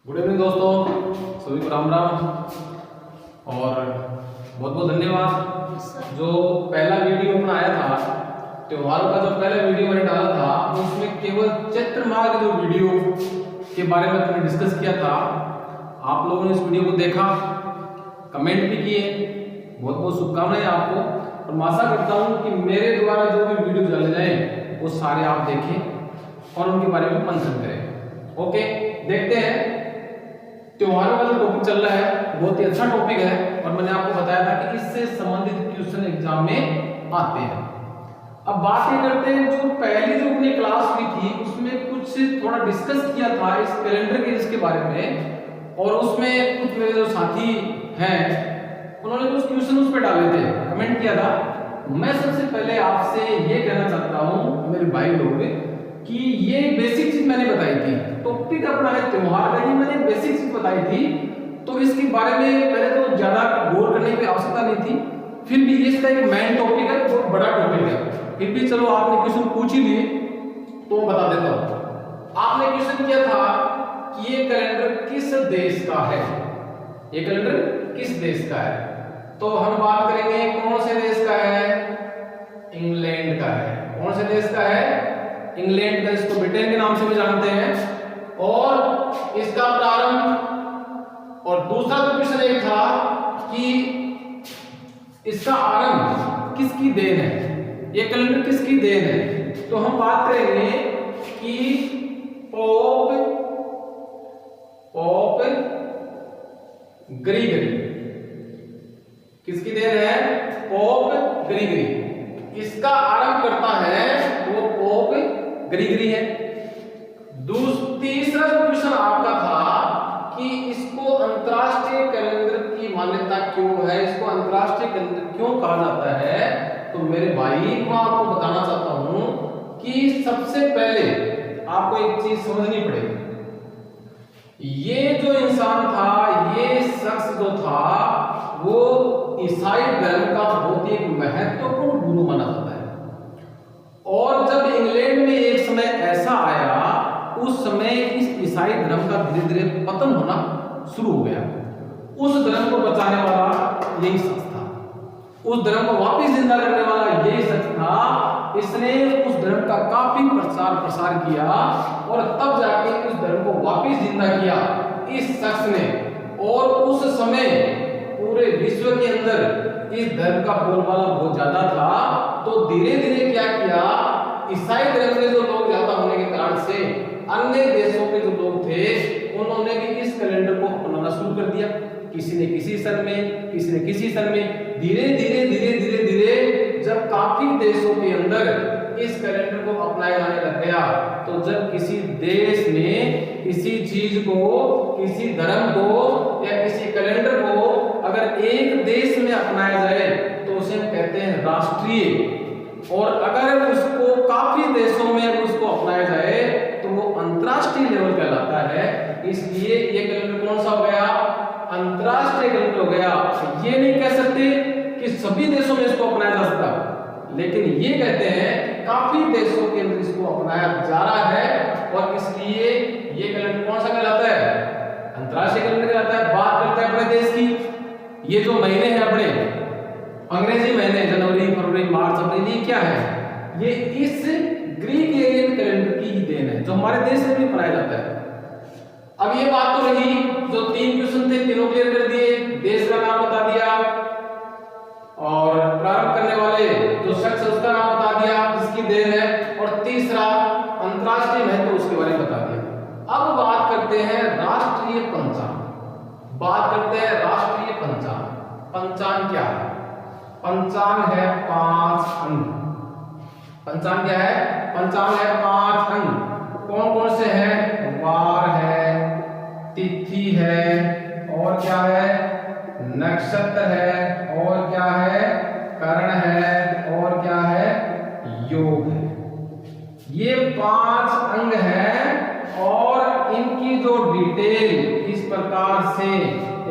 Good evening दोस्तों, सभी को राम राम और बहुत बहुत धन्यवाद। जो पहला वीडियो अपना आया था त्योहारों का, जो पहला वीडियो मैंने डाला था उसमें केवल चैत्र माह के जो वीडियो के बारे में मैंने डिस्कस किया था। आप लोगों ने इस वीडियो को देखा, कमेंट भी किए, बहुत बहुत शुभकामनाएं आपको। और मैं आशा करता हूँ कि मेरे द्वारा जो भी वीडियो डाले जाए वो सारे आप देखें और उनके बारे में मंथन करें। ओके, देखते हैं। त्योहारों का जो टॉपिक चल रहा है बहुत ही अच्छा टॉपिक है और मैंने आपको बताया था कि इससे संबंधित क्वेश्चन एग्जाम में आते हैं। अब बात ये करते हैं, जो पहली जो अपनी क्लास हुई थी उसमें कुछ थोड़ा डिस्कस किया था इस कैलेंडर के इसके बारे में, और उसमें कुछ मेरे जो साथी हैं उन्होंने कुछ क्वेश्चन उस पर डाले थे, कमेंट किया था। मैं सबसे पहले आपसे ये कहना चाहता हूँ मेरे भाई लोग कि ये बेसिक चीज मैंने बताई थी, टॉपिक अपना है त्योहार का, ये मैंने बेसिक चीज बताई थी, तो इसके बारे में पहले तो ज्यादा गौर करने की आवश्यकता नहीं थी। फिर भी इसका एक मेन टॉपिक है, बहुत बड़ा टॉपिक है, फिर भी चलो आपने क्वेश्चन पूछ ही लिए तो बता देता हूँ। आपने क्वेश्चन किया था कि ये कैलेंडर किस देश का है, ये कैलेंडर किस देश का है, तो हम बात करेंगे कौन से देश का है, इंग्लैंड का है। कौन से देश का है, इंग्लैंड का, इसको ब्रिटेन के नाम से भी जानते हैं। और इसका प्रारंभ, और दूसरा जो क्वेश्चन एक था कि इसका आरंभ किसकी देन है, ये कैलेंडर किसकी देन है, तो हम बात करेंगे कि पोप ग्रीगरी, किसकी देन है, पोप ग्रीगरी। इसका आरंभ करता है वो पोप ग्रीगरी है। तीसरा जो क्वेश्चन आपका था कि इसको अंतरराष्ट्रीय कैलेंडर की मान्यता क्यों है, इसको अंतरराष्ट्रीय कैलेंडर क्यों कहा जाता है, तो मेरे भाई मैं आपको बताना चाहता हूं कि सबसे पहले आपको एक चीज समझनी पड़ेगी। ये जो इंसान था, ये शख्स जो था, वो ईसाई धर्म का बहुत ही महत्वपूर्ण गुरु माना जाता है। और जब इंग्लैंड में एक समय ऐसा आया, उस समय इस ईसाई धर्म का धीरे धीरे पतन होना शुरू हो गया। उस धर्म को बचाने वाला यही शख्स था, उस धर्म को वापस जिंदा करने वाला यही शख्स था। इसने उस धर्म का काफी प्रचार प्रसार किया और तब जाके उस धर्म को वापस जिंदा किया इस शख्स ने। और उस समय पूरे विश्व के अंदर इस धर्म का बोलबाला बहुत ज्यादा था, तो धीरे धीरे क्या किया, ईसाई धर्म के जो लोग ज्यादा होने के कारण से अन्य देशों के जो लोग थे उन्होंने भी इस कैलेंडर को अपनाना शुरू कर दिया। किसी ने किसी सन में, किसी ने किसी सन में, धीरे धीरे धीरे धीरे धीरे जब काफी देशों के अंदर इस कैलेंडर को अपनाया जाने लग गया, तो जब किसी देश में किसी चीज को, किसी धर्म को या किसी कैलेंडर को अगर एक देश में अपनाया जाए तो उसे कहते हैं राष्ट्रीय, और अगर उसको काफी देशों में उसको अपनाया जाए तो वो अंतरराष्ट्रीय लेवल कहलाता है। इसलिए ये कैलेंडर कौन सा हो गया, अंतरराष्ट्रीय कैलेंडर हो गया। ये नहीं कह सकते कि सभी देशों में इसको अपनाया जा सकता, लेकिन ये कहते हैं कि काफी देशों के अंदर इसको अपनाया जा रहा है, और इसलिए ये कैलेंडर कौन सा कहलाता है, अंतरराष्ट्रीय कैलेंडर कहलाता है। बात करते हैं अपने देश की, ये जो महीने हैं अपने अंग्रेजी महीने, जनवरी, फरवरी, मार्च, अप्रैल, ये क्या है, ये इस ग्रीगोरियन कैलेंडर की ही देन है जो हमारे देश में भी अपनाया जाता है। अब ये बात तो रही, जो तीन क्वेश्चन थे तीनों क्लियर कर दिए, देश का नाम बता दिया और प्रारंभ करने वाले जो शख्स है उसका नाम बता दिया जिसकी देन है, और तीसरा अंतरराष्ट्रीय महत्व उसके बारे में बता दिया। अब बात करते हैं राष्ट्रीय पंचांग, बात करते हैं राष्ट्रीय पंचांग। पंचांग क्या है, पंचांग है 5 अंग। पंचांग क्या है, पंचांग है 5 अंग। कौन कौन से हैं, वार है, तिथि है, और क्या है, नक्षत्र है, और क्या है, करण है, और क्या है, योग है। ये 5 अंग हैं और इनकी जो डिटेल इस प्रकार से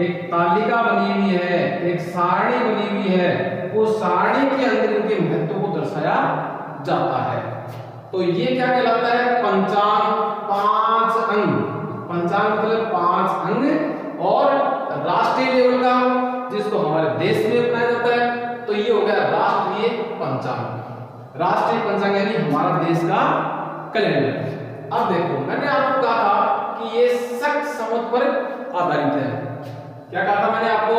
एक तालिका बनी हुई है, एक सारणी बनी हुई है, वो सारणी के अंदर इनके महत्व को दर्शाया जाता है। तो ये क्या कहलाता है, पंचांग, 5 अंग। पंचांग मतलब 5 पंचांग, राष्ट्रीय पंचांग यानी हमारा देश का कैलेंडर। अब देखो मैंने आपको कहा था कि ये शक संवत पर आधारित है। क्या कहा था मैंने आपको?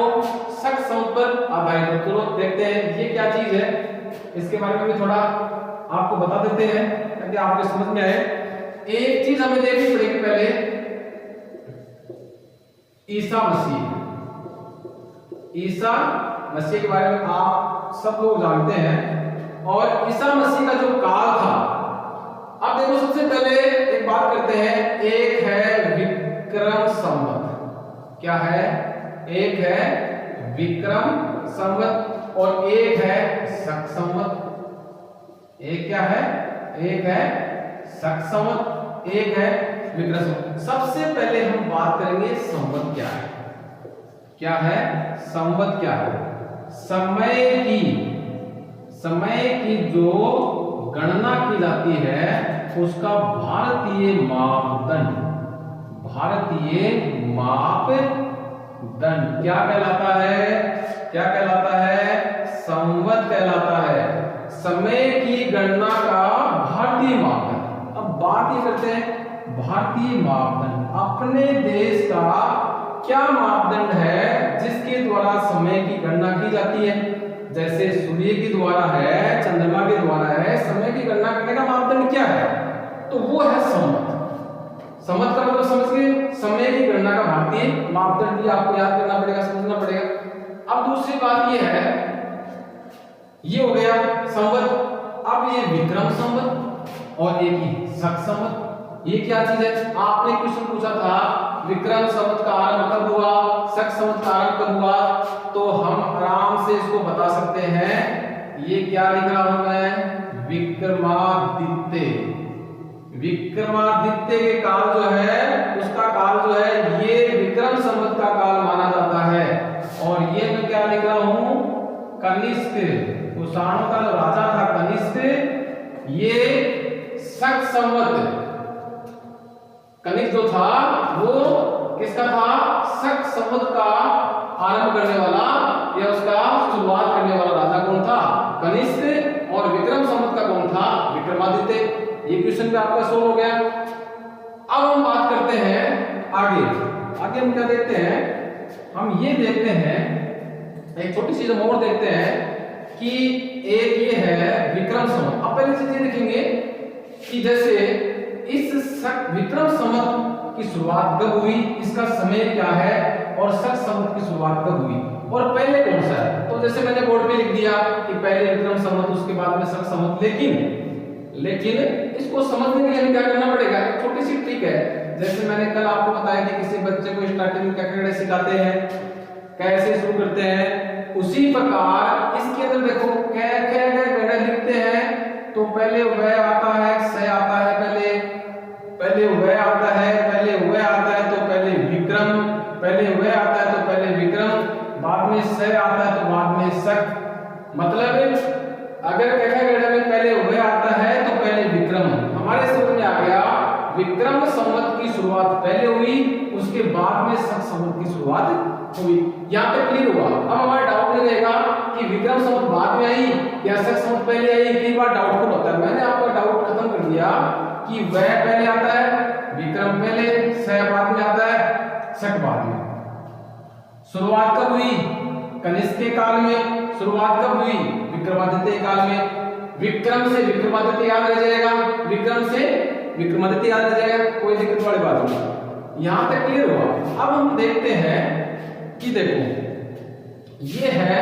शक संवत पर आधारित है। तो देखते हैं ये क्या चीज है, इसके बारे में भी थोड़ा आपको बता देते हैं ताकि आपको समझ में आए। एक चीज हमें देखनी पड़ेगी पहले, ईसा मसीह। ईसा मसीह के बारे में आप सब लोग जानते हैं। और ईसा मसीह का जो काल था, अब देखो सबसे पहले एक बात करते हैं, एक है विक्रम संवत। क्या है? एक है विक्रम संवत और एक है शक संवत। एक क्या है? एक है शक संवत, एक है विक्रम संवत। सबसे पहले हम बात करेंगे संवत क्या है। क्या है संवत? क्या है? समय की जो गणना की जाती है उसका भारतीय मापदंड क्या कहलाता है? क्या कहलाता है? संवत कहलाता है। समय की गणना का भारतीय मापदंड। अब बात ये करते हैं भारतीय मापदंड, अपने देश का क्या मापदंड है जिसके द्वारा समय की गणना की जाती है। जैसे सूर्य के द्वारा है, चंद्रमा के द्वारा है, समय की गणना करने का मापदंड क्या है? तो वो है संवत। संवत का मतलब समझ गए, समय की गणना का भारतीय मापदंड। भी आपको याद करना पड़ेगा, समझना पड़ेगा। अब दूसरी बात ये है, ये हो गया संवत। अब ये विक्रम संवत और एक ही शक संवत। ये क्या चीज है? आपने क्वेश्चन पूछा था विक्रम संवत का आरंभ कब हुआ, शक संवत का आरंभ कब हुआ, तो हम आराम से इसको बता सकते हैं। ये क्या लिख रहा हूं मैं? विक्रमादित्य। विक्रमादित्य के काल जो है, उसका काल जो है ये विक्रम संवत का काल माना जाता है। और ये मैं क्या लिख रहा हूं? कनिष्क। कुषाणों का जो राजा था कनिष्क, ये शक संवत। कनिष्क जो था वो किसका था? शक संवत का आरंभ करने वाला या उसका शुरुआत करने वाला राजा कौन था? कनिष्क। और विक्रम संवत का कौन था? विक्रमादित्य। ये क्वेश्चन भी आपका सोल्व हो गया। अब हम बात करते हैं आगे हम क्या देखते हैं? हम ये देखते हैं, एक छोटी सी और देखते हैं कि एक ये है विक्रम संवत। अब पहले चीज ये देखेंगे कि जैसे इस विक्रम संवत की शुरुआत कब हुई, इसका समय क्या है, और शक संवत की शुरुआत कब हुई और पहले कौन सा है। तो जैसे मैंने बोर्ड पे लिख दिया कि पहले विक्रम संवत, उसके बाद में शक संवत। लेकिन इसको समझने के लिए हमें क्या करना पड़ेगा? एक छोटी सी ट्रिक है। जैसे मैंने कल आपको बताया कि किसी बच्चे को स्टार्टिंग में क्या सिखाते हैं, कैसे शुरू करते हैं, उसी प्रकार इसके अंदर देखो क्या लिखते हैं। तो पहले वह आता है, स आता है, पहले वह आता है, तो पहले विक्रम, पहले वह आता है तो पहले विक्रम, बाद में स आता है तो बाद में शक। मतलब अगर में पहले वह आता है तो पहले विक्रम। हमारे समझ में आ गया विक्रम संवत की शुरुआत पहले हुई, उसके बाद में शक संवत की शुरुआत हुई। यहाँ पे क्लियर हुआ। अब हमारा डाउट नहीं रहेगा कि विक्रम संवत बाद में आई या शक संवत पहले आई। कई बार डाउटफुल होता है। मैंने आपका डाउट खत्म कर दिया कि वह पहले आता है, विक्रम पहले, स बाद में आता है, शक बाद में। शुरुआत कब हुई? कनिष्क के काल में। शुरुआत कब हुई? विक्रमादित्य काल में। विक्रम से विक्रमादित्य याद रह जाएगा, विक्रम से विक्रमादित्य याद रह जाएगा, कोई दिक्कत वाली बात नहीं। यहां तक क्लियर हुआ। अब हम देखते हैं कि देखो ये है,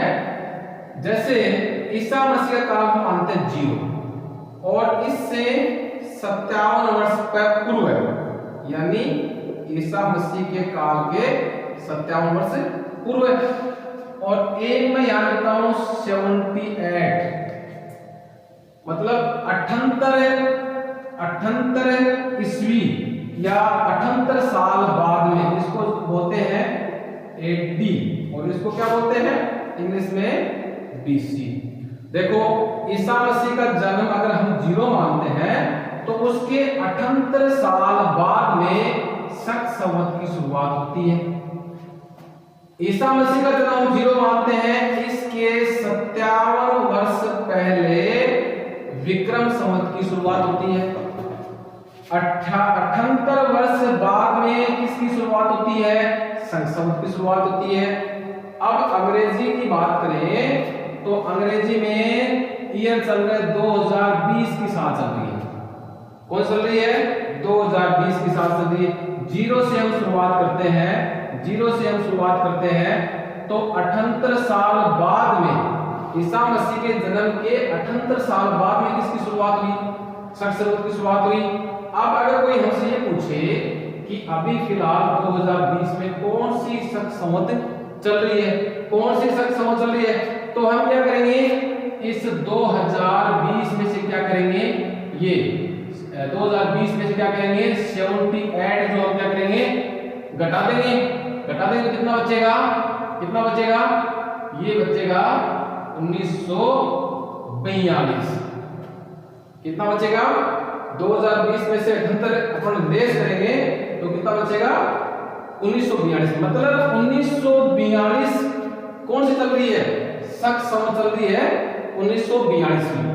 जैसे ईसा मसीह का काल हम मानते हैं 0 और इससे 57 वर्ष पूर्व है, यानी ईसा मसीह के काल के 57 वर्ष पूर्व है। और एक मैं यहां लिखता हूं 78, मतलब 78 ईस्वी या 78 साल बाद में। इसको बोलते हैं AD और इसको क्या बोलते हैं इंग्लिश में BC। देखो ईसा मसीह का जन्म अगर हम 0 मानते हैं तो उसके 78 साल बाद में शक संवत की शुरुआत होती है। ईसा मसीह का जन्म 0 मानते हैं, इसके 57 वर्ष पहले विक्रम संवत की शुरुआत होती है। 78 वर्ष बाद में किसकी शुरुआत होती है? संवत की शुरुआत होती है। अब अंग्रेजी की बात करें तो अंग्रेजी में ईयर चल रहा है 2020 की साल चल रही है। कौन चल रही है? 2020 की साल चल रही है। जीरो से हम शुरुआत करते हैं, जीरो से हम शुरुआत करते हैं तो 78 साल बाद में ईसा मसीह के जन्म के 78 साल बाद में किसकी शुरुआत हुई? संवत की शुरुआत हुई। अब अगर कोई हमसे ये पूछे कि अभी फिलहाल 2020 में कौन सी संवत चल रही है, कौन सी संवत चल रही है, तो हम क्या करेंगे? इस 2020 में से क्या करेंगे? ये 2020 में से क्या करेंगे? 78 जो हम क्या करेंगे? घटा देंगे। घटा देंगे तो कितना बचेगा? कितना बचेगा? ये बचेगा 1942। कितना बचेगा? 2020 में से 78 अपन लेस करेंगे तो कितना बचेगा? 1942। मतलब 1942 कौन सी चल रही है? संवत चल रही है 1942 में।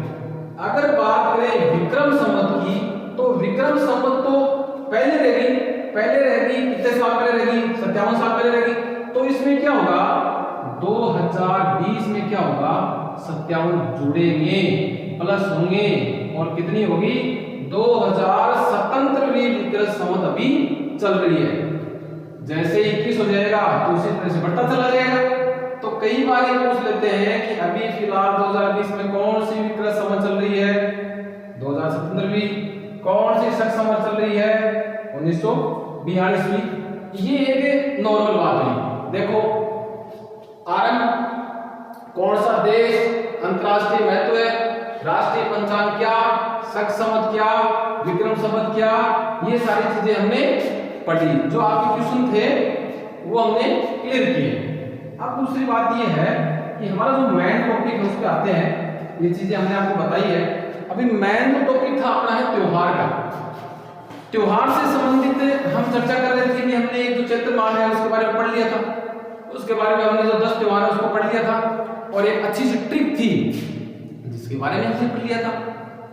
अगर बात करें विक्रम संवत की तो विक्रम संवत तो पहले रहेगी, कितने साल पहले रहेगी? 57 साल पहले रहेगी। तो इसमें क्या होगा? 2020 में क्या होगा? 57 जुड़ेंगे, प्लस होंगे और कितनी होगी? 2077वीं विक्रम संवत अभी चल रही है। जैसे 21 हो जाएगा तो उसी तरह से बढ़ता चला जाएगा। तो कई बार ये पूछ लेते हैं कि अभी फिलहाल 2020 में कौन सी विक्रम संवत चल रही है? 2077वीं। कौन सी संवत चल रही है? 1942वीं। ये एक नॉर्मल बात है। देखो आरंभ कौन सा देश, अंतरराष्ट्रीय महत्व है, राष्ट्रीय पंचांग क्या, संवत क्या, विक्रम संवत क्या, ये सारी चीजें हमने पढ़ी। जो आपके क्वेश्चन थे वो हमने क्लियर किए। अब दूसरी बात ये है कि हमारा जो मेन टॉपिक है उस पे आते हैं। ये चीजें हमने आपको बताई है। अभी मेन जो टॉपिक था अपना है त्योहार का। त्योहार से संबंधित हम चर्चा कर रहे थे कि हमने एक जो चैत्र माह है उसके बारे में पढ़ लिया था। उसके बारे में हमने जो 10 त्योहार है उसको पढ़ लिया था और एक अच्छी सी ट्रिक थी जिसके बारे में हमने पढ़ लिया था।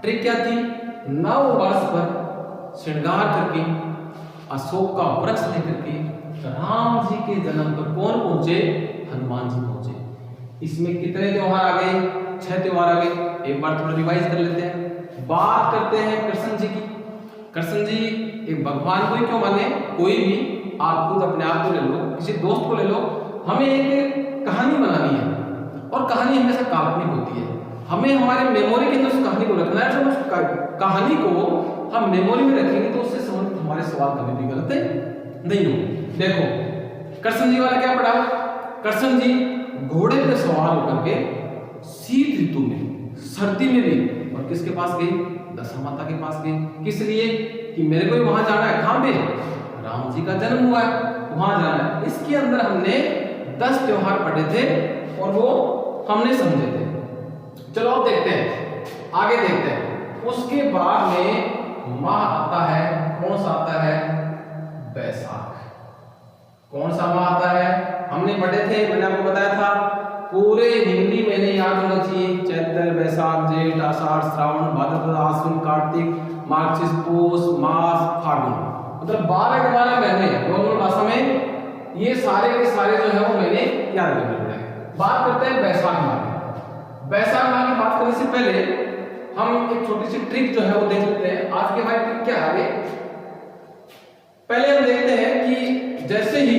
ट्रिक क्या थी? नव वर्ष पर श्रृंगार करके अशोक का वृक्ष लेकर के राम जी के जन्म पर कौन पहुंचे? हनुमान जी पहुंचे। इसमें कितने त्योहार आ गए? 6 त्योहार आ गए। एक बार थोड़ा रिवाइज कर लेते हैं। बात करते हैं कृष्ण जी की। कृष्ण जी एक भगवान को ही क्यों माने? कोई भी आप खुद अपने आप को ले लो, किसी दोस्त को ले लो, हमें एक कहानी बनानी है और कहानी हमेशा काल्पनिक होती है। हमें हमारे मेमोरी के अंदर उस कहानी को रखना है। जब उस कहानी को हम मेमोरी में रखेंगे तो उससे संबंधित हमारे सवाल कभी भी गलत नहीं होंगे। देखो कृष्ण जी वाला क्या पढ़ा? कृष्ण जी घोड़े पे सवार होकर के शीत ऋतु में, सर्दी में भी, और किसके पास गए? दशा माता के पास गए। किस लिए? कि मेरे को भी वहां जाना है। कहां पे? राम जी का जन्म हुआ है, वहां जाना है। इसके अंदर हमने 10 त्योहार पढ़े थे और वो हमने समझे थे। चलो अब देखते हैं, आगे देखते हैं। उसके बाद में माह आता है। कौन सा आता है? बैसाख। कौन सा माह आता है? हमने पढ़े थे, मैंने आपको बताया था पूरे हिंदी महीने याद होना चाहिए। चैत्र, बैसाख, जेठ, आषाढ़, श्रावण, भाद्रपद, आश्विन, कार्तिक, मार्गशीर्ष, पौष, माघ, फागुन। मतलब 12 के 12 महीने नॉर्मल भाषा में ये सारे के सारे जो है वो महीने याद रखने पड़ेंगे। बात करते हैं बैसाख माह की। बैसाख माह की बात करने से पहले हम एक छोटी सी ट्रिक जो है वो देख लेते हैं। आज के हमारी ट्रिक क्या है? पहले हम देखते हैं कि जैसे ही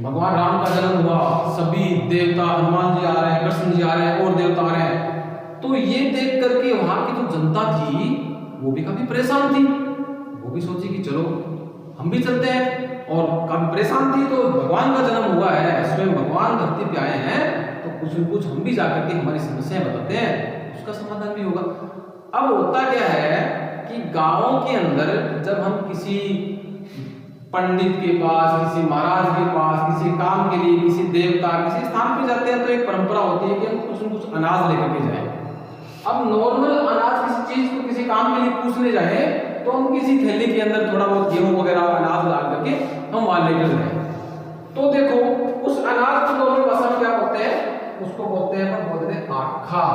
भगवान राम का जन्म हुआ, सभी देवता, हनुमान जी आ रहे हैं, कृष्ण जी आ रहे हैं और देवता आ रहे हैं, तो ये देख करके वहां की जो जनता थी वो भी काफी परेशान थी। वो भी सोची कि चलो हम भी चलते हैं, और काफी परेशान थी। तो भगवान का जन्म हुआ है, स्वयं भगवान धरती पे आए हैं, तो कुछ न कुछ हम भी जाकर के हमारी समस्याएं बताते हैं, उसका समाधान भी होगा। अब होता क्या है कि गांवों के अंदर जब हम किसी पंडित के पास, किसी महाराज के पास, किसी काम के लिए, किसी देवता, किसी स्थान पे जाते हैं तो एक परंपरा होती है कि हम कुछ न कुछ अनाज लेकर के जाएं। अब नॉर्मल अनाज किसी चीज को किसी काम के लिए पूछने जाए तो हम किसी थैली के अंदर थोड़ा बहुत गेहूं वगैरह अनाज ला करके हम वहां लेकर जाए। तो देखो उस अनाज को नॉर्मल भाषा में क्या बोलते हैं? उसको बोलते हैं, बोलते हैं आखा।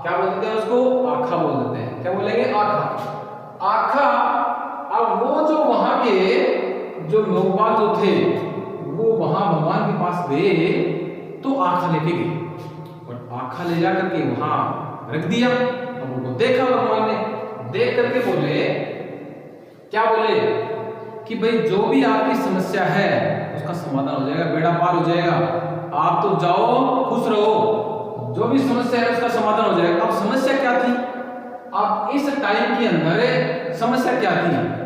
क्या बोल देते हैं उसको? आखा बोल देते हैं। क्या बोलेंगे? आखा। आखा। अब वो जो वहां के जो लोग जो थे वो वहां भगवान के पास गए तो आखा लेके गए और आखा ले जा करके वहां रख दिया। अब उनको देखा भगवान ने, देख करके बोले, क्या बोले कि भाई जो भी आपकी समस्या है उसका समाधान हो जाएगा, बेड़ा पार हो जाएगा, आप तो जाओ खुश रहो, जो भी समस्या है उसका समाधान हो जाएगा। अब समस्या क्या थी? अब इस टाइम के अंदर समस्या क्या थी?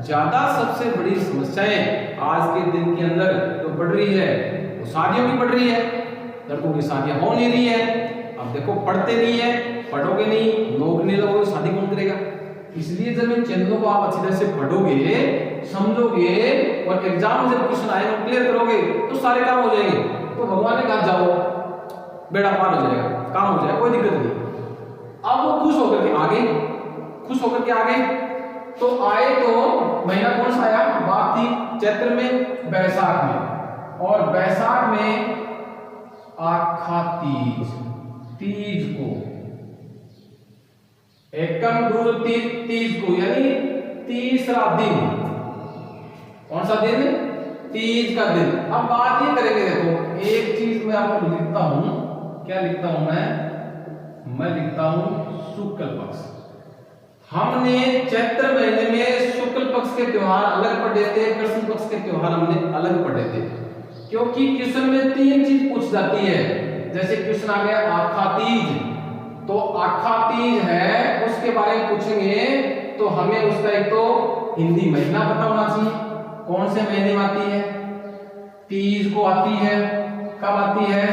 ज्यादा सबसे बड़ी समस्याएं आज के दिन के अंदर जो बढ़ रही है वो शादियों की बढ़ रही है। लड़कों की शादियां हो नहीं रही है। अब देखो पढ़ते नहीं है, पढ़ोगे नहीं, नौकरी नहीं लगोगे, शादी कौन करेगा? इसलिए जब इन चैनलों को आप अच्छी तरह से पढ़ोगे, समझोगे और एग्जाम में जब क्वेश्चन आएगा क्लियर करोगे तो सारे काम हो जाएंगे। तो भगवान ने कहा जाओ, बेड़ा पार हो जाएगा, काम हो जाएगा, कोई दिक्कत नहीं। अब वो खुश होकर के आगे, खुश होकर के आगे तो आए तो महीना कौन सा आया? बात थी चैत्र में, बैसाख में, और बैसाख में आखा तीज, तीज को एकम दूज तीज को, यानी तीसरा दिन। कौन सा दिन? तीज का दिन। अब बात ये करेंगे, देखो एक चीज मैं आपको लिखता हूं, क्या लिखता हूं मैं लिखता हूं शुक्ल पक्ष। हमने चैत्र महीने में शुक्ल पक्ष के त्योहार अलग पढ़े थे, कृष्ण पक्ष के त्योहार हमने अलग पढ़े थे, क्योंकि क्वेश्चन में तीन चीज पूछ जाती है। जैसे क्वेश्चन आ गया आखा तीज, तो आखा तीज है उसके बारे में पूछेंगे तो हमें उसका एक तो हिंदी महीना पता होना चाहिए, कौन से महीने में आती है, तीज को आती है, कब आती है,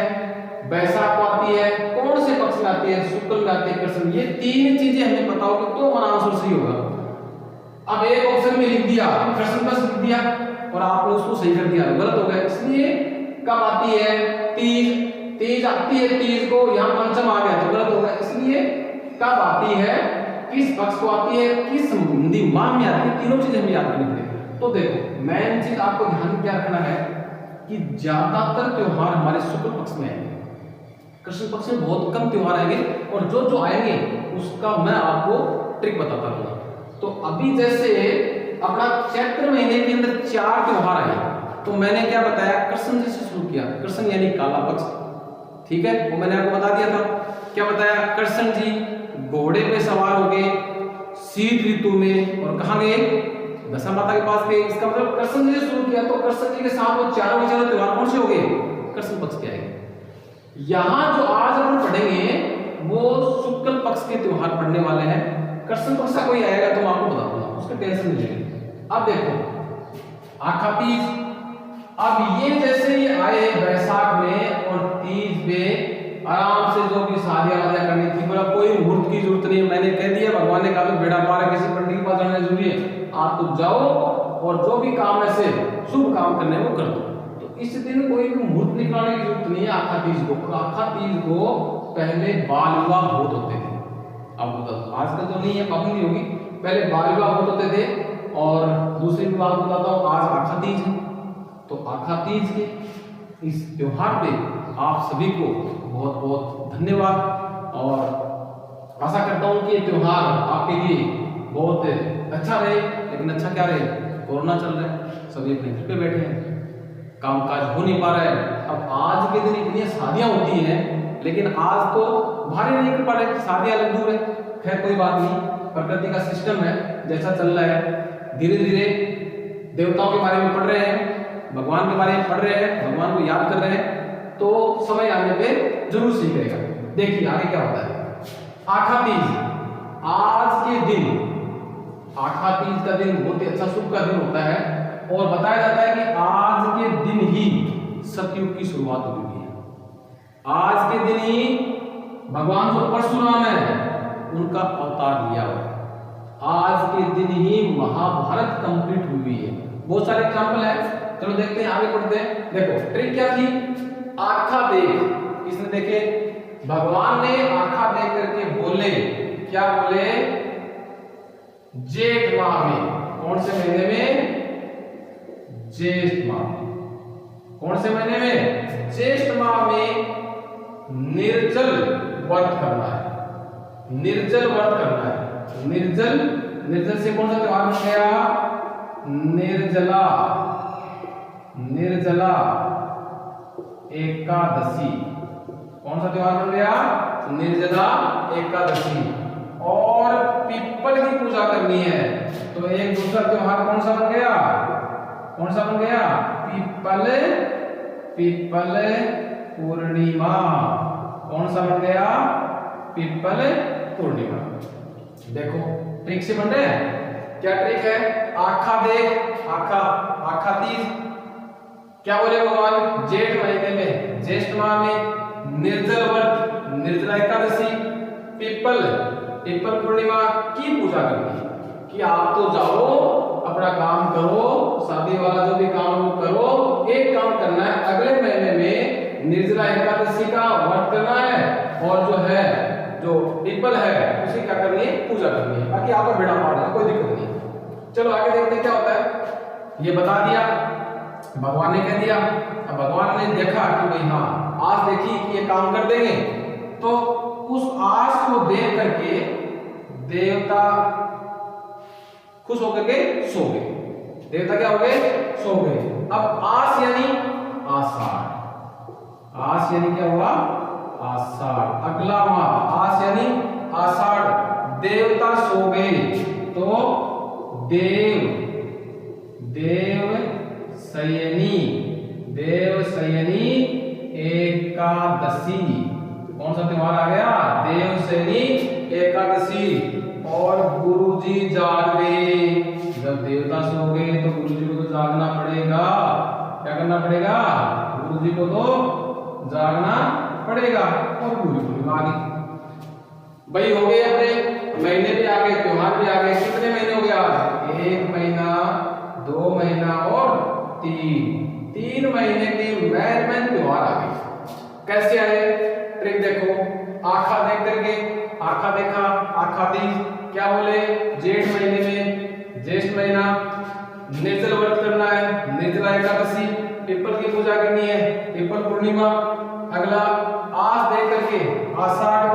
बैसाख को आती है, कौन से पक्ष में आती है, शुक्ल में आती है, कृष्ण। ये तीन चीजें हमें पता होगी तो हमारा आंसर सही होगा। अब एक ऑप्शन में लिख दिया कृष्ण पक्ष लिख दिया और आपने उसको सही कर दिया, गलत हो गया। इसलिए कब आती है? तीज, तीज आती है, तीज को यहाँ पंचम आ गया तो गलत हो गया। इसलिए कब आती है, किस पक्ष को आती है, किस हिंदी माह में आती है, तीनों चीजें हमें याद करनी पड़ेगी। तो देखो मेन चीज आपको ध्यान में क्या रखना है कि ज्यादातर त्योहार हमारे शुक्ल पक्ष में आएंगे, कृष्ण पक्ष में बहुत कम त्योहार आएंगे, और जो जो आएंगे उसका मैं आपको ट्रिक बताता रहूंगा। तो अभी जैसे अपना चैत्र महीने के अंदर 4 त्योहार आए, तो मैंने क्या बताया, कृष्ण जी से शुरू किया। कृष्ण यानी काला पक्ष, ठीक है, वो मैंने आपको बता दिया था। क्या बताया? कृष्ण जी घोड़े पे सवार हो गए शीत ऋतु में, और कहाँ गए? दशा माता के पास गए। इसका मतलब कृष्ण जी से शुरू किया, तो कृष्ण जी के साथ वो चारों त्योहार कौन से हो गए? कृष्ण पक्ष के आएंगे। यहाँ जो आज हम पढ़ेंगे वो शुक्ल पक्ष के त्योहार पढ़ने वाले हैं। कृष्ण पक्ष का कोई आएगा तो मैं आपको बता दूंगा, उसका टेंशन नहीं लेंगे। अब देखो आखा तीज, अब ये जैसे ये आए बैसाख में और तीज में आराम से जो भी शादियां वादियां करनी थी, मतलब कोई मुहूर्त की जरूरत नहीं है। मैंने कह दिया, भगवान ने कहा बेड़ा पार है, किसी पंडित के पास जाना जरूरी है, आप तो जाओ और जो भी काम ऐसे शुभ काम करने वो कर दो। तो इस दिन कोई भी मुहूर्त निकालने की जरूरत नहीं है आखा तीज को। आखा तीज को पहले बाल विवाह बहुत होते थे, अब आजकल तो नहीं है, पाबंदी होगी, पहले बाल विवाह बहुत होते थे। और दूसरी भी बात बताता हूँ, आज आखा तीज है, तो आखा तीज के इस त्योहार पे आप सभी को बहुत बहुत धन्यवाद, और आशा करता हूँ कि ये त्योहार आपके लिए बहुत अच्छा रहे। लेकिन अच्छा क्या रहे, कोरोना चल रहा है, सभी अपने घर पे बैठे हैं, कामकाज हो नहीं पा रहा है। अब आज के दिन इतनी शादियां होती हैं, लेकिन आज तो बाहर ही नहीं कर पा रहे, शादियां अलग दूर है। खैर कोई बात नहीं, प्रकृति का सिस्टम है, जैसा चल रहा है। धीरे धीरे देवताओं के बारे में पढ़ रहे हैं, भगवान के बारे में पढ़ रहे हैं, भगवान को याद कर रहे हैं, तो समय आने पे जरूर सीखेगा। देखिए आगे क्या होता है। आखा तीज, आज के दिन आखा तीज का दिन बहुत ही अच्छा शुभ का दिन होता है, और बताया जाता है कि आज के दिन ही सतयुग की शुरुआत हुई है। आज के दिन ही भगवान जो परशुराम है उनका अवतार लिया हुआ है। आज के दिन ही महाभारत कंप्लीट हुई है। बहुत सारे एग्जाम्पल है, चलो देखते हैं, आगे पढ़ते हैं। देखो ट्रिक क्या थी, आखा देख, इसने देखे भगवान ने आखा देख करके बोले, क्या बोले, जेठ माह में, कौन से महीने में, ज्येष्ठ माह में, कौन से महीने में, ज्येष्ठ माह में निर्जल व्रत करना है। निर्जल व्रत करना है। निर्जल, निर्जल से कौन सा त्योहार बन गया? निर्जला, निर्जला एकादशी। कौन सा त्योहार बन गया? निर्जला एकादशी। और पीपल की पूजा करनी है, तो एक दूसरा त्योहार कौन सा बन गया? कौन सा बन गया? पीपल, पीपल पूर्णिमा। कौन सा बन गया? पीपल पूर्णिमा। देखो ट्रिक से बन रहे हैं। क्या ट्रिक है? आखा देख, आखा, आखा तीज। क्या बोले भगवान? जेठ महीने में, ज्येष्ठ माह में निर्जल व्रत, निर्जला एकादशी, पीपल, पीपल पूर्णिमा की पूजा करनी है कि आप तो जाओ अपना काम करो, शादी वाला जो भी काम हो करो। एक काम करना है, अगले महीने में निर्जला एकादशी का व्रत करना है और जो है जो पीपल है उसे क्या करनी है? पूजा करनी है। बाकी आपका बेड़ा पार है, कोई दिक्कत नहीं। चलो आगे देखते हैं क्या होता है। ये बता दिया, भगवान ने कह दिया। अब भगवान ने देखा कि भाई हाँ आस देखी कि ये काम कर देंगे, तो उस आस को देख करके देवता खुश होकर के सो गए। देवता क्या हो गए? सो गए। अब आस यानी आषाढ़, आस यानी क्या हुआ? आषाढ़, अगला माह। आस यानी आषाढ़। देवता सो गए तो देव, देव शयनी, देव शयनी एकादशी। कौन सा त्योहार आ गया? देव शयनी एकादशी। और गुरुजी जाग गए। जब देवता सो गए तो गुरुजी को तो जागना पड़ेगा। क्या करना पड़ेगा? गुरुजी को तो जागना पड़ेगा। और गुरु पूर्णिमा आ गई। भाई हो गए, अपने महीने भी आ गए, त्योहार भी आ गए। कितने महीने हो गए आज? 1 महीना, 2 महीना और 3 महीने के मैन त्योहार आ गए। कैसे आए? ट्रिक देखो। आखा देख करके, आखा देखा, आखा तीज। क्या बोले? जेठ महीने में, ज्येष्ठ महीना निर्जल व्रत करना है, निर्जला एकादशी, पीपल की पूजा करनी है, पीपल पूर्णिमा। अगला आस देख करके आषाढ़,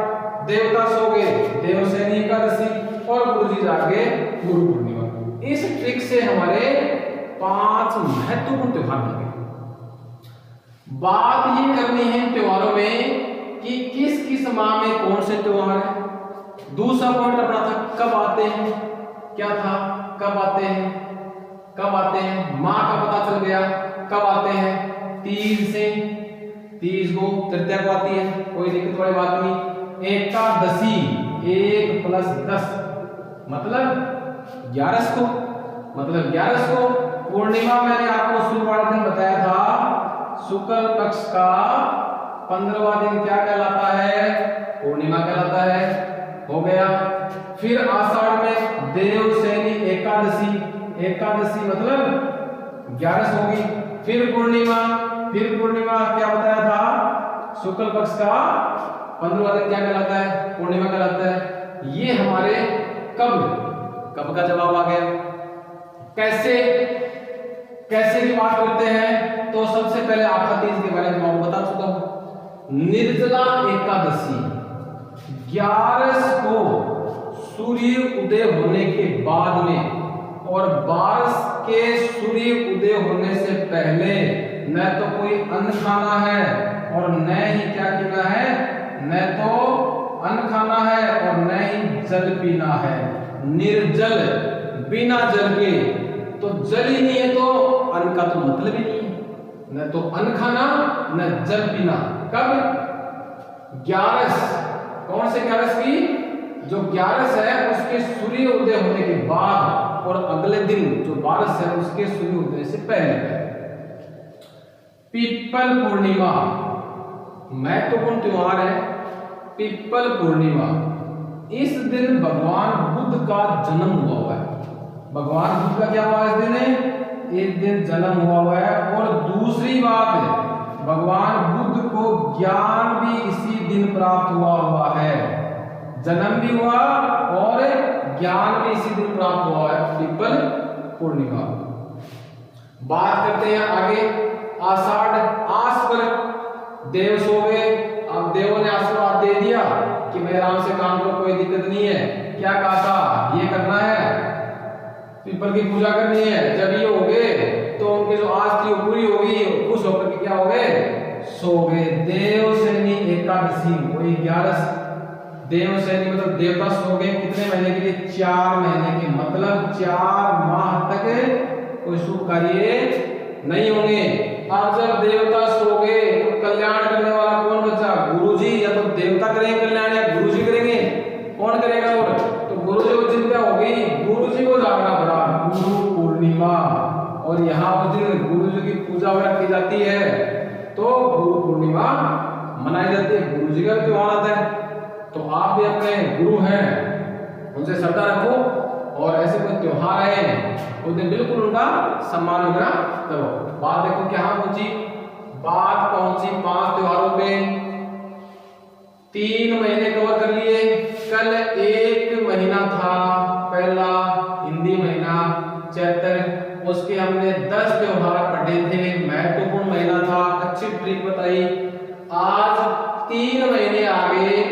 देवता सो गए, देवशयनी एकादशी और गुरुजी जागे, गुरु पूर्णिमा। इस ट्रिक से हमारे 5 महत्वपूर्ण त्योहार बन गए। बात ये करनी है त्योहारों में कि किस किस माह में कौन से त्योहार है। दूसरा पॉइंट अपना था कब आते हैं। क्या था? कब आते हैं, कब आते हैं। माह का पता चल गया कब आते हैं। तीज से, तीज को तृतीया को आती है, कोई दिक्कत वाली बात नहीं। एकादशी 1 + 10 मतलब 11 को, मतलब 11 को। पूर्णिमा मैंने आपको शुरू वाले दिन बताया था, शुक्ल पक्ष का 15वां दिन क्या कहलाता है? पूर्णिमा कहलाता है। हो गया। फिर आषाढ़ में देवशयनी एकादशी, एकादशी मतलब 11 होगी। फिर पूर्णिमा, फिर पूर्णिमा क्या बताया था? शुक्ल पक्ष का 15वां दिन क्या कहलाता है? पूर्णिमा कहलाता है। ये हमारे कब का जवाब आ गया। कैसे, कैसे की बात करते हैं तो सबसे पहले आखा तीज के बारे में मैं बता चुका हूं। निर्जला एकादशी 11 को सूर्य उदय होने के बाद में और 12 के सूर्य उदय होने से पहले न तो कोई अन्न खाना है और न ही क्या पीना है, न तो अन्न खाना है और न ही जल पीना है। निर्जल, बिना जल के। तो जल ही नहीं है तो अन्न का तो मतलब ही नहीं है। न तो अन्न खाना न जल पीना। कब? 11, कौन से 11 की? जो 11 है उसके सूर्य उदय होने के बाद और अगले दिन जो 12 है उसके सूर्य उदय से पहले। पीपल पूर्णिमा महत्वपूर्ण त्योहार है। पीपल पूर्णिमा, इस दिन भगवान बुद्ध का जन्म हुआ है। भगवान बुद्ध का क्या हुआ इस दिन? इस दिन जन्म हुआ है। और दूसरी बात है, भगवान बुद्ध को ज्ञान भी इसी दिन प्राप्त हुआ है। जन्म भी हुआ और ज्ञान भी इसी दिन प्राप्त हुआ है। पीपल पूर्णिमा। बात करते हैं आगे। आषाढ़, आस पर देव सो गए। अब देवों ने आशीर्वाद दे दिया कि मैं आराम से काम करो, कोई पीपल की पूजा करनी है। जब ये हो गए तो उनकी जो आस थी वो पूरी होगी, खुश होकर के क्या हो गए, सो गए। देवशयनी एकादशी, वही 11 देवशयनी मतलब देवता सो गए कितने महीने के लिए, 4 महीने के, मतलब 4 माह तक कोई शुभ कार्य नहीं होंगे। अब जब देवता सो गए तो कल्याण करने वाला कौन बचा, गुरुजी। या तो देवता करेंगे कल्याण या गुरुजी करेंगे, कौन करेगा। और तो गुरुजी को चिंता होगी, गुरुजी को जागना पड़ा, गुरु पूर्णिमा। और यहाँ उस दिन गुरुजी की पूजा वगैरह की जाती है, तो गुरु पूर्णिमा मनाई जाती है, गुरुजी का त्योहार आता है। तो आप भी अपने गुरु हैं उनसे श्रद्धा रखो, और ऐसे कोई त्योहार है उस दिन बिल्कुल उनका सम्मान वगैरह करो। बात देखो क्या पहुंची, बात पहुंची 5 त्योहारों पे। 3 महीने कवर कर लिए। कल 1 महीना था, पहला हिंदी महीना चैत्र, उसके हमने 10 त्योहार पढ़े थे, महत्वपूर्ण महीना था, अच्छी ट्रिक बताई। आज 3 महीने आगे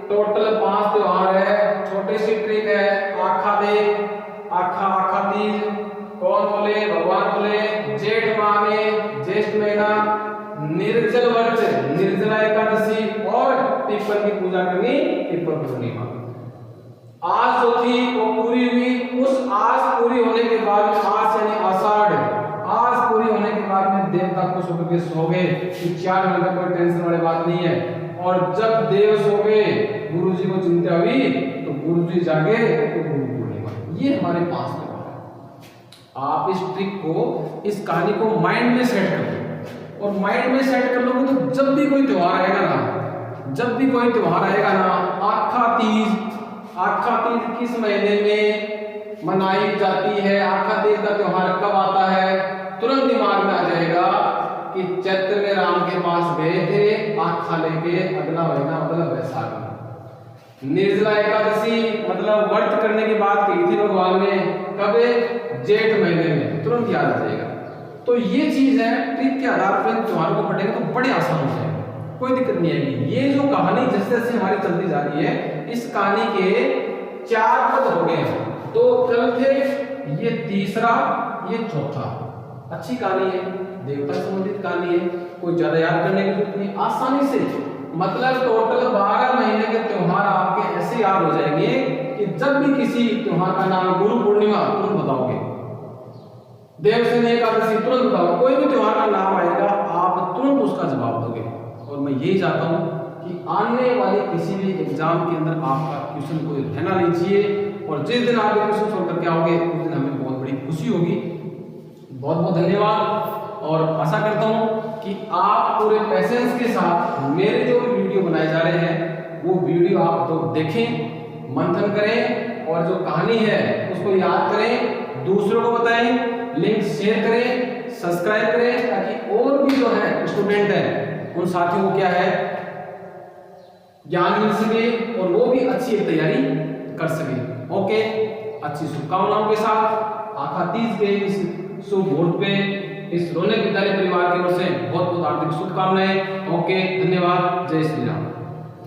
टोटल 5 त्योहार है, छोटी सी ट्रिक है। आखा देख, आखा तीज, कौन बोले, भगवान बोले। जेठ माह में ज्येष्ठ महीना, निर्जल व्रत, निर्जला एकादशी, और पीपल की पूजा करनी, पीपल पूर्णिमा। आज जो थी वो पूरी हुई। उस आज पूरी होने के बाद में, आज यानी आषाढ़, आज पूरी होने के बाद में देवता खुश होकर के सो गए कि 4 महीने में कोई टेंशन वाली बात नहीं है। और जब देव सो गए, गुरुजी को चिंता हुई तो गुरुजी जागे तो गुरु पूर्णिमा। ये हमारे 5 त्योहार है। आप इस ट्रिक को, इस कहानी को माइंड में सेट कर लो, और माइंड में सेट कर लोगे तो जब भी कोई त्योहार आएगा ना, जब भी कोई त्योहार आएगा ना, आखा तीज, आखा तीज किस महीने में मनाई जाती है, आखा तीज का त्योहार कब आता है, तुरंत दिमाग में आ जाएगा कि चैत्र में राम के पास गए थे आखा लेके, अगला महीना मतलब वैशाख में। निर्जला एकादशी मतलब व्रत करने की बात कही थी भगवान ने, कब, जेठ महीने में, तुरंत याद आ जाएगा। तो ये चीज है, ट्रिक के आधार पर त्योहार को पढ़ेंगे तो बड़े आसान हो जाएगा, कोई दिक्कत नहीं आएगी। ये जो कहानी जैसे जैसे हमारी चलती जा रही है, इस कहानी के 4 पद हो गए हैं। 2 कल थे, ये तीसरा, ये चौथा। अच्छी कहानी है, देवता से संबंधित कहानी है, कोई ज्यादा याद करने की जरूरत नहीं, आसानी से, मतलब टोटल 12 महीने के त्योहार आपके ऐसे याद हो जाएंगे कि जब भी किसी त्योहार का नाम, गुरु पूर्णिमा तुरंत बताओगे, देवशयनी एकादशी तुरंत बताओगे, कोई भी त्योहार का नाम आएगा आप तुरंत उसका जवाब दोगे। और मैं यही चाहता हूँ कि आने वाले किसी भी एग्जाम के अंदर आपका क्वेश्चन कोई रहना नहीं चाहिए, और जिस दिन आप क्वेश्चन सोल्व करके आओगे उस दिन हमें बहुत बड़ी खुशी होगी। बहुत बहुत धन्यवाद, और आशा करता हूँ कि आप पूरे पैसेंस के साथ मेरे जो वीडियो बनाए जा रहे हैं वो वीडियो आप तो देखें, मंथन करें, और जो कहानी है उसको याद करें, दूसरों को बताएं, लिंक शेयर करें, सब्सक्राइब करें, ताकि और भी जो है स्टूडेंट हैं उन साथियों को क्या है ज्ञान मिल सके और वो भी अच्छी तैयारी कर सके। ओके, अच्छी शुभकामनाओं के साथ आखा तीज के इस शुभ मुहूर्त पे इस रौनक विद्यालय परिवार की ओर से बहुत बहुत हार्दिक शुभकामनाएं। ओके, धन्यवाद, जय श्री राम।